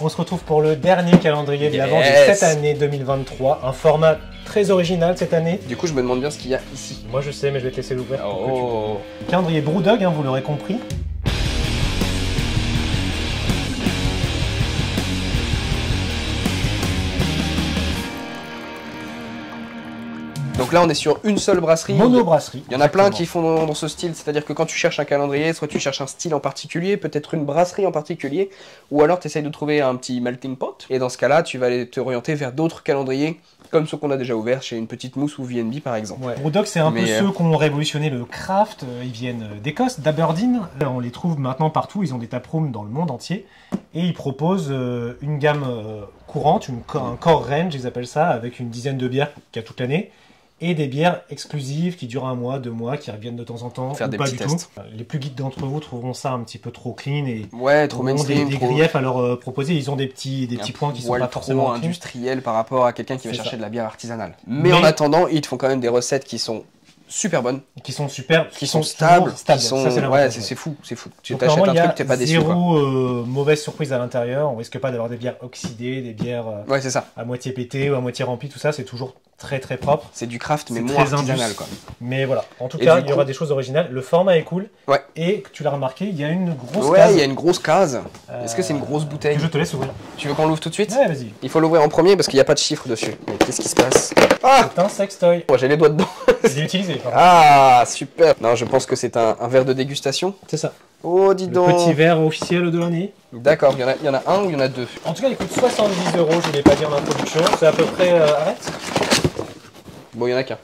On se retrouve pour le dernier calendrier de l'Avent de cette année 2023. Un format très original cette année. Du coup, je me demande bien ce qu'il y a ici. Moi je sais, mais je vais te laisser l'ouvrir. Oh. Calendrier Brewdog, hein, vous l'aurez compris. Donc là, on est sur une seule brasserie. Mono-brasserie. Il y en a plein qui font dans ce style, c'est-à-dire que quand tu cherches un calendrier, soit tu cherches un style en particulier, peut-être une brasserie en particulier, ou alors tu essayes de trouver un petit melting pot. Et dans ce cas-là, tu vas aller te orienter vers d'autres calendriers, comme ceux qu'on a déjà ouverts chez une petite mousse ou VNB par exemple. Ouais. Brewdog, c'est un peu ceux qui ont révolutionné le craft. Ils viennent d'Écosse, d'Aberdeen. On les trouve maintenant partout, ils ont des taprooms dans le monde entier. Et ils proposent une gamme courante, un core range, ils appellent ça, avec une dizaine de bières qu'il y a toute l'année. Et des bières exclusives qui durent 1 mois, 2 mois, qui reviennent de temps en temps. Faire des pas petits du tests. Tout. Les plus geeks d'entre vous trouveront ça un petit peu trop clean et trop mainstream, des griefs à leur proposer. Ils ont des petits points qui sont pas forcément industriels par rapport à quelqu'un qui va chercher de la bière artisanale. Mais en attendant, ils te font quand même des recettes qui sont super bonnes, qui sont super, qui sont stables, qui sont... c'est fou. Tu t'achètes un truc, t'es pas déçu. Zéro mauvaise surprise à l'intérieur. On risque pas d'avoir des bières oxydées, des bières c'est ça. À moitié pétées ou à moitié remplies. Tout ça, c'est toujours très très propre. C'est du craft, mais moins artisanal quoi. Mais voilà, en tout cas, il y aura des choses originales. Le format est cool. Ouais. Et tu l'as remarqué, il y a une grosse case. Il y a une grosse case. Est-ce que c'est une grosse bouteille? Je te laisse ouvrir. Tu veux qu'on l'ouvre tout de suite? Ouais, vas-y. Il faut l'ouvrir en premier parce qu'il n'y a pas de chiffre dessus. Mais qu'est-ce qui se passe? C'est un sextoy. J'ai les doigts dedans. Je l'ai utilisé. Ah, super. Non, je pense que c'est un verre de dégustation. C'est ça. Oh, dis donc. Le petit verre officiel de l'année. D'accord, il y en a un ou il y en a deux? En tout cas, il coûte 70 €, je ne l'ai pas dit en introduction. C'est à peu près... arrête. Bon, il y en a qu'un.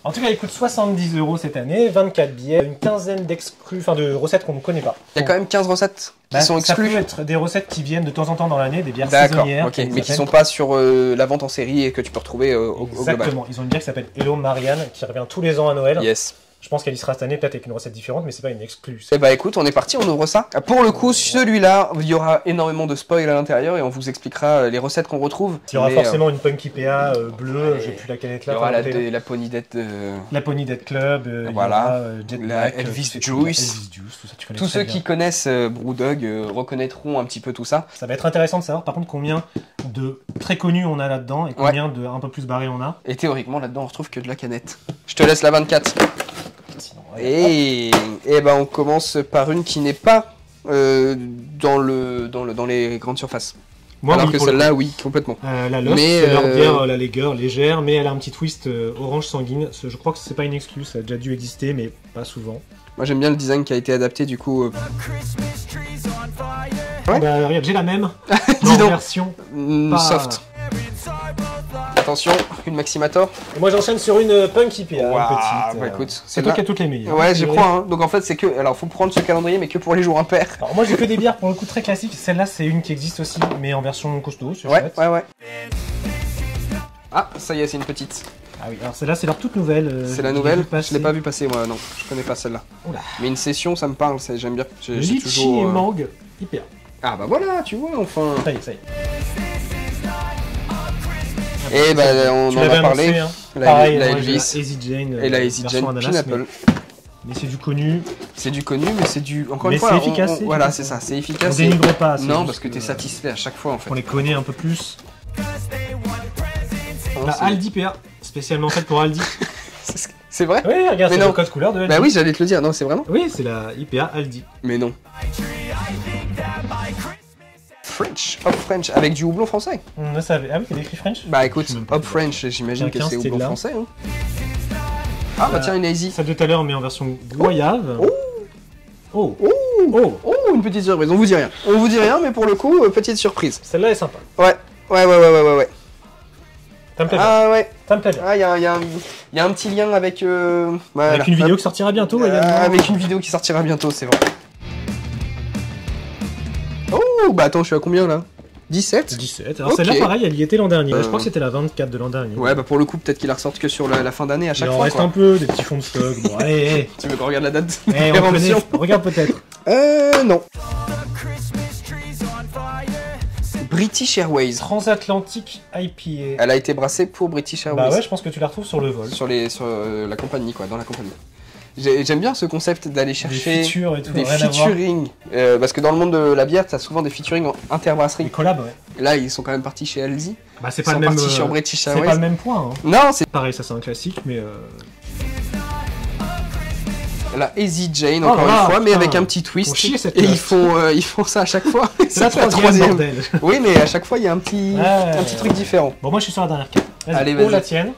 En tout cas, il coûte 70 € cette année, 24 bières, une quinzaine d'exclus, enfin de recettes qu'on ne connaît pas. Il y a quand même 15 recettes qui sont exclues. Ça peut être des recettes qui viennent de temps en temps dans l'année, des bières saisonnières. D'accord, mais qui ne sont pas sur la vente en série et que tu peux retrouver au global. Exactement, ils ont une bière qui s'appelle Hello Marianne, qui revient tous les ans à Noël. Yes. Je pense qu'elle y sera cette année, peut-être avec une recette différente, mais c'est pas une exclue. Eh bah écoute, on est parti, on ouvre ça. Pour le coup, celui-là, il y aura énormément de spoil à l'intérieur et on vous expliquera les recettes qu'on retrouve. Il y aura forcément une Punky PA bleue, j'ai plus la canette là. Il y aura la Pony Dead... La Pony Dead Club, voilà. La Elvis Juice. Tous ceux qui connaissent Brewdog reconnaîtront un petit peu tout ça. Ça va être intéressant de savoir par contre combien de très connus on a là-dedans et combien de un peu plus barrés on a. Et théoriquement là-dedans on retrouve que de la canette. Je te laisse la 24. Et ben on commence par une qui n'est pas dans les grandes surfaces. Alors que celle-là, oui, complètement. La Lost, c'est leur bière, la Lager, légère, mais elle a un petit twist orange sanguine. Je crois que c'est pas une exclue, ça a déjà dû exister, mais pas souvent. Moi j'aime bien le design qui a été adapté du coup. Ouais. Bah, regarde, j'ai la même. Dis donc. Version soft. Attention, une Maximator. Et moi j'enchaîne sur une Punky PA, une petite. Bah, écoute, c'est toi qui as toutes les meilleures. Ouais, j'y crois. Hein. Donc en fait, c'est que. Alors, faut prendre ce calendrier, mais que pour les jours impairs. Alors, moi j'ai que des bières pour le coup très classiques. Celle-là, c'est une qui existe aussi, mais en version costaud. Ouais. Ah, ça y est, c'est une petite. Ah oui, alors celle-là, c'est leur toute nouvelle. C'est la nouvelle. Je l'ai pas vu passer, moi, non. Je connais pas celle-là. Mais une session, ça me parle, j'aime bien. Litchi et mangue, hyper. Ah bah voilà, tu vois, enfin. Ça y est. Et bah on en a parlé, hein. la Elvis, Easy Jane et la Easy Jane Pineapple. Mais c'est du connu. C'est du connu, mais c'est du... Encore une fois, c'est efficace. Voilà, c'est ça, c'est efficace. On dénigre pas. Non, parce que t'es satisfait à chaque fois en fait. On les connaît un peu plus. La Aldi PA, spécialement faite pour Aldi. C'est vrai? Oui, regarde, c'est le code couleur de Aldi. Bah oui, j'allais te le dire, non, c'est vraiment? Oui, c'est la IPA Aldi. Mais non. Hop French, avec du houblon français. Ah oui, c'est écrit French. Bah écoute, Hop French, j'imagine que c'est houblon français. Hein. Ah bah tiens, une Easy. Celle de tout à l'heure, mais en version goyave. Oh, une petite surprise, on vous dit rien. On vous dit rien, mais pour le coup, petite surprise. Celle-là est sympa. Ouais. Ça me plaît bien. Ah ouais. Ça me plaît bien. Ah, il y a un petit lien avec... voilà. Avec une vidéo qui sortira bientôt également. Avec une vidéo qui sortira bientôt, c'est vrai. Oh, bah attends, je suis à combien là? 17? 17. Alors celle-là, pareil, elle y était l'an dernier. Je crois que c'était la 24 de l'an dernier. Ouais, bah pour le coup, peut-être qu'il la ressorte que sur la fin d'année à chaque fois. Il en reste un peu, des petits fonds de stock. Bon, allez. Tu veux qu'on regarde la date? Regarde peut-être. Non. British Airways. Transatlantique IPA. Elle a été brassée pour British Airways. Bah ouais, je pense que tu la retrouves sur le vol. Sur la compagnie, quoi, dans la compagnie. J'aime bien ce concept d'aller Des chercher features et tout, des rien à voir. featuring. Parce que dans le monde de la bière, t'as souvent des featuring en interbrasserie. Des collabs, ouais. Là, ils sont quand même partis chez Aldi. Bah, c'est Ils pas sont le même. partis sur British C'est Airways. pas le même point. Hein. Non, c'est Pareil, ça c'est un classique, mais. la Easy Jane, Oh encore là là, une fois, mais putain. avec un petit twist. Faut chier, cette Et classe. ils font ça à chaque fois. C'est la troisième, bordel. Oui, mais à chaque fois, il y a un petit truc différent. Bon, moi je suis sur la dernière carte. Allez, Vas-y, vas-y. la tienne.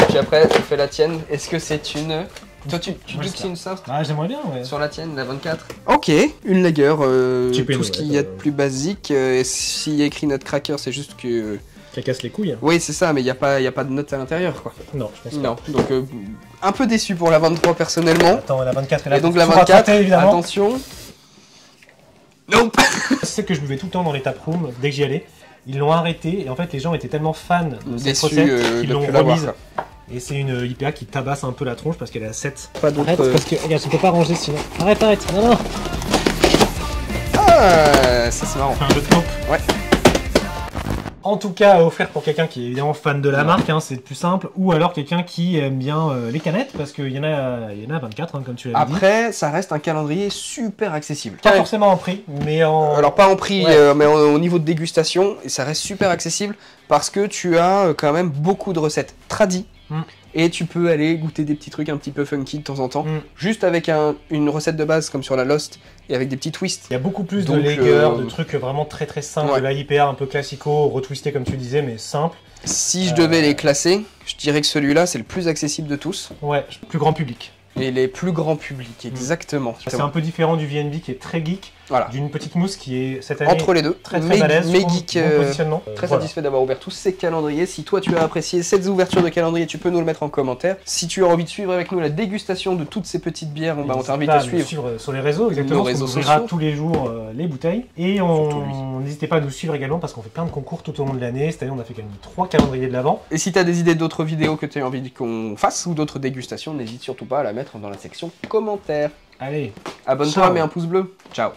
Puis après, tu fais la tienne. Est-ce que c'est une... Toi, tu Moi, dis que c'est c'est une soft Ah, j'aimerais bien, ouais. sur la tienne, la 24. Ok, une lager, Cheap and tout ce qu'il wet, y a de plus basique. Et s'il y a écrit Nutcracker, c'est juste que... Ça casse les couilles. Hein. Oui, c'est ça, mais il n'y a pas de notes à l'intérieur, quoi. Non, je pense pas. Non, donc un peu déçu pour la 23 personnellement. Attends, la 24 est là. Et donc pour la tout 24, rattraper, évidemment. attention. Nope. C'est que je buvais tout le temps dans les taprooms dès que j'y allais. Ils l'ont arrêté et en fait les gens étaient tellement fans de cette Déçu recette qu'ils de l'ont plus l'avoir, remise. quoi. Et c'est une IPA qui tabasse un peu la tronche parce qu'elle est à 7. Pas d'autres... Arrête parce que regarde, tu peux pas ranger sinon. Arrête, non, non. Ah, ça c'est marrant. Un jeu de taupe. Ouais. En tout cas, à offrir pour quelqu'un qui est évidemment fan de la marque, hein, c'est le plus simple, ou alors quelqu'un qui aime bien les canettes, parce qu'il y en a 24, hein, comme tu l'avais dit. Après, ça reste un calendrier super accessible. Pas forcément en prix, mais en... Alors pas en prix, Ouais. mais au niveau de dégustation, et ça reste super accessible parce que tu as quand même beaucoup de recettes tradies. Mm. Et tu peux aller goûter des petits trucs un petit peu funky de temps en temps, Mm. juste avec une recette de base comme sur la Lost et avec des petits twists. Il y a beaucoup plus Donc, de lager, de trucs vraiment très très simples, ouais. de la IPA un peu classico, retwisté comme tu disais, mais simple. Si je devais les classer, je dirais que celui-là c'est le plus accessible de tous Ouais, plus grand public. et les plus grands publics, exactement. C'est un peu différent du VNB qui est très geek, Voilà. d'une petite mousse qui est cette année Entre les deux, très très balèze, mais bon geek, positionnement. très Voilà. satisfait d'avoir ouvert tous ces calendriers. Si toi tu as apprécié cette ouverture de calendrier, tu peux nous le mettre en commentaire. Si tu as envie de suivre avec nous la dégustation de toutes ces petites bières, on N'hésitez t'invite pas à nous suivre. sur les réseaux, exactement, Nos parce qu'on réseaux ouvrira sociaux. tous les jours les bouteilles. Et Surtout n'hésitez pas à nous suivre également parce qu'on fait plein de concours tout au long de l'année. Cette année, on a fait quand même 3 calendriers de l'avant. Et si tu as des idées d'autres vidéos que tu as envie qu'on fasse ou d'autres dégustations, n'hésite surtout pas à la mettre dans la section commentaires. Allez, Abonne-toi, Ciao. mets un pouce bleu. Ciao.